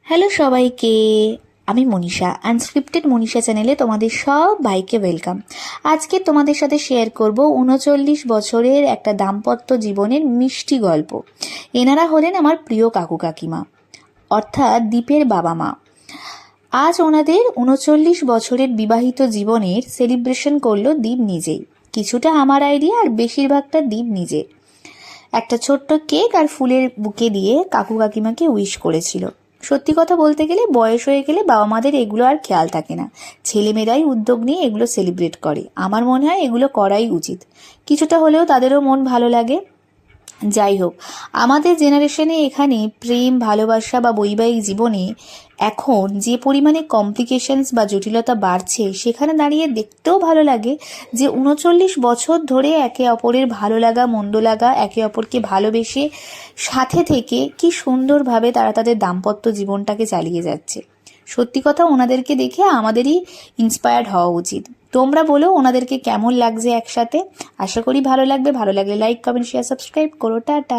Hello সবাইকে, আমি Manisha unscripted Manisha চ্যানেলে তোমাদের সবাইকে ওয়েলকাম। আজকে তোমাদের সাথে শেয়ার করব 39 বছরের একটা দাম্পত্য জীবনের মিষ্টি গল্প। এনারা হলেন আমার প্রিয় কাকু কাকিমা, অর্থাৎ দীপের বাবা মা। আজ ওনাদের 39 বছরের বিবাহিত জীবনের সেলিব্রেশন করলো দীপ নিজেই। কিছুটা আমার আইডিয়া আর বেশিরভাগটা দীপ নিজে। একটা ছোট্ট কেক আর ফুলের বুকে দিয়ে কাকু কাকিমাকে উইশ করেছিল। সত্যি কথা বলতে গেলে বয়স হয়ে গেলে বাবা মাদের এগুলো আর খেয়াল থাকে না, ছেলেমেয়েরাই উদ্যোগ নিয়ে এগুলো সেলিব্রেট করে। আমার মনে হয় এগুলো করাই উচিত, কিছুটা হলেও তাদেরও মন ভালো লাগে। যাই হোক, আমাদের জেনারেশনে এখানে প্রেম ভালোবাসা বা বৈবাহিক জীবনে এখন যে পরিমাণে কমপ্লিকেশনস বা জটিলতা বাড়ছে, সেখানে দাঁড়িয়ে দেখতেও ভালো লাগে যে 39 বছর ধরে একে অপরের ভালো লাগা মন্দ লাগা, একে অপরকে ভালোবেসে সাথে থেকে কি সুন্দরভাবে তারা তাদের দাম্পত্য জীবনটাকে চালিয়ে যাচ্ছে। সত্যি কথা, ওনাদেরকে দেখে আমাদেরই ইন্সপায়ার্ড হওয়া উচিত। তোমরা বলো ওনাদেরকে কেমন লাগছে একসাথে। আশা করি ভালো লাগবে। ভালো লাগলে লাইক কমেন্ট শেয়ার সাবস্ক্রাইব করো। টাটা।